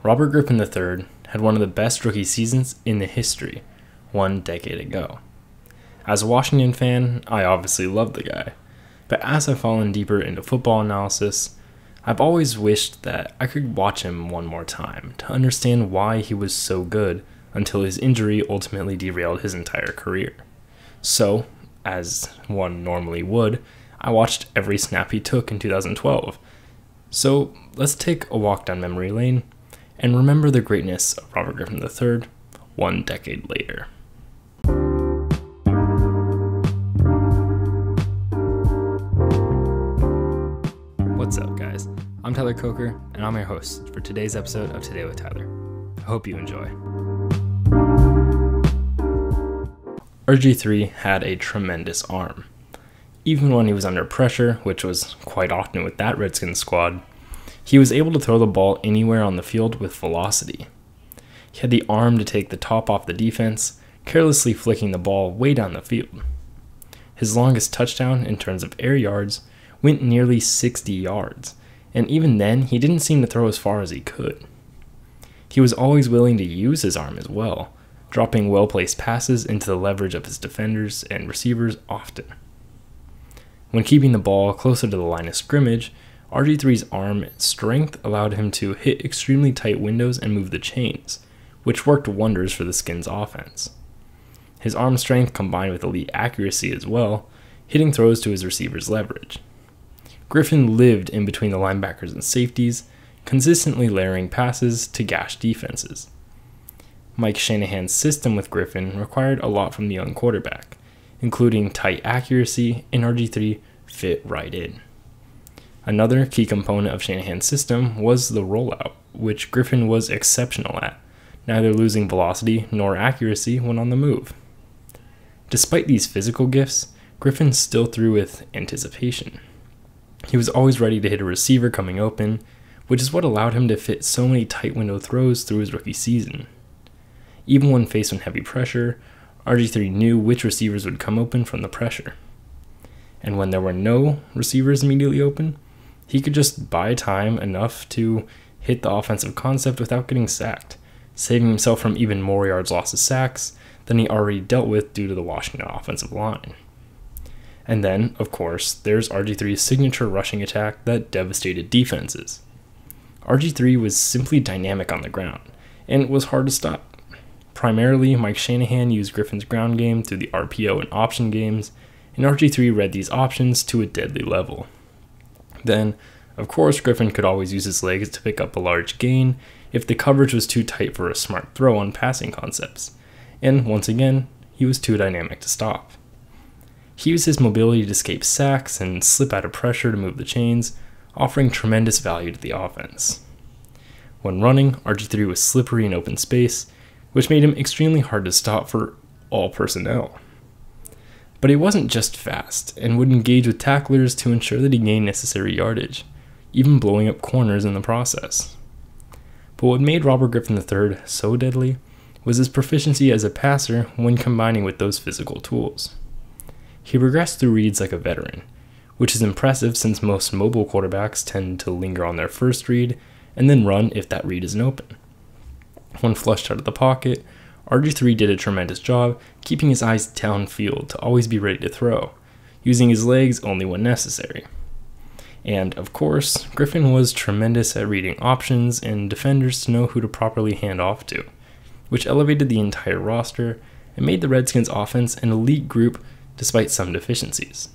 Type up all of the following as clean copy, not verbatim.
Robert Griffin III had one of the best rookie seasons in the history, 1 decade ago. As a Washington fan, I obviously love the guy, but as I've fallen deeper into football analysis, I've always wished that I could watch him one more time to understand why he was so good until his injury ultimately derailed his entire career. So, as one normally would, I watched every snap he took in 2012. So, let's take a walk down memory lane and remember the greatness of Robert Griffin III 1 decade later. What's up, guys? I'm Tyler Coker, and I'm your host for today's episode of Today with Tyler. I hope you enjoy. RG3 had a tremendous arm. Even when he was under pressure, which was quite often with that Redskins squad, he was able to throw the ball anywhere on the field with velocity. He had the arm to take the top off the defense, carelessly flicking the ball way down the field. His longest touchdown in terms of air yards went nearly 60 yards, and even then he didn't seem to throw as far as he could. He was always willing to use his arm as well, dropping well-placed passes into the leverage of his defenders and receivers often. When keeping the ball closer to the line of scrimmage, RG3's arm strength allowed him to hit extremely tight windows and move the chains, which worked wonders for the Skins' offense. His arm strength combined with elite accuracy as well, hitting throws to his receivers' leverage. Griffin lived in between the linebackers and safeties, consistently layering passes to gash defenses. Mike Shanahan's system with Griffin required a lot from the young quarterback, including tight accuracy, and RG3 fit right in. Another key component of Shanahan's system was the rollout, which Griffin was exceptional at, neither losing velocity nor accuracy when on the move. Despite these physical gifts, Griffin still threw with anticipation. He was always ready to hit a receiver coming open, which is what allowed him to fit so many tight window throws through his rookie season. Even when faced with heavy pressure, RG3 knew which receivers would come open from the pressure. And when there were no receivers immediately open, he could just buy time enough to hit the offensive concept without getting sacked, saving himself from even more yards lost to sacks than he already dealt with due to the Washington offensive line. And then, of course, there's RG3's signature rushing attack that devastated defenses. RG3 was simply dynamic on the ground, and it was hard to stop. Primarily, Mike Shanahan used Griffin's ground game through the RPO and option games, and RG3 read these options to a deadly level. Then, of course, Griffin could always use his legs to pick up a large gain if the coverage was too tight for a smart throw on passing concepts, and once again, he was too dynamic to stop. He used his mobility to escape sacks and slip out of pressure to move the chains, offering tremendous value to the offense. When running, RG3 was slippery in open space, which made him extremely hard to stop for all personnel. But he wasn't just fast, and would engage with tacklers to ensure that he gained necessary yardage, even blowing up corners in the process. But what made Robert Griffin III so deadly was his proficiency as a passer when combining with those physical tools. He progressed through reads like a veteran, which is impressive since most mobile quarterbacks tend to linger on their first read and then run if that read isn't open. When flushed out of the pocket, RG3 did a tremendous job keeping his eyes downfield to always be ready to throw, using his legs only when necessary. And, of course, Griffin was tremendous at reading options and defenders to know who to properly hand off to, which elevated the entire roster and made the Redskins' offense an elite group despite some deficiencies.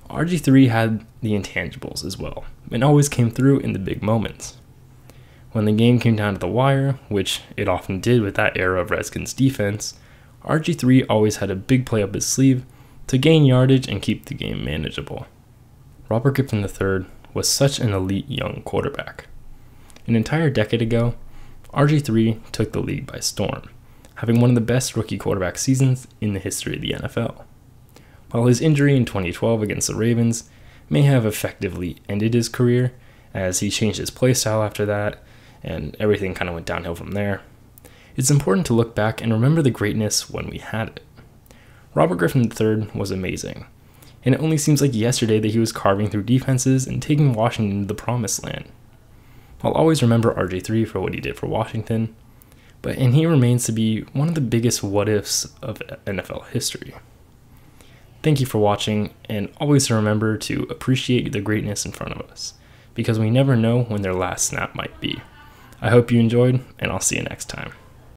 RG3 had the intangibles as well, and always came through in the big moments. When the game came down to the wire, which it often did with that era of Redskins defense, RG3 always had a big play up his sleeve to gain yardage and keep the game manageable. Robert Griffin III was such an elite young quarterback. An entire decade ago, RG3 took the league by storm, having one of the best rookie quarterback seasons in the history of the NFL. While his injury in 2012 against the Ravens may have effectively ended his career, as he changed his play style after that, and everything kind of went downhill from there, it's important to look back and remember the greatness when we had it. Robert Griffin III was amazing, and it only seems like yesterday that he was carving through defenses and taking Washington to the promised land. I'll always remember RG3 for what he did for Washington, and he remains to be one of the biggest what-ifs of NFL history. Thank you for watching, and always remember to appreciate the greatness in front of us, because we never know when their last snap might be. I hope you enjoyed, and I'll see you next time.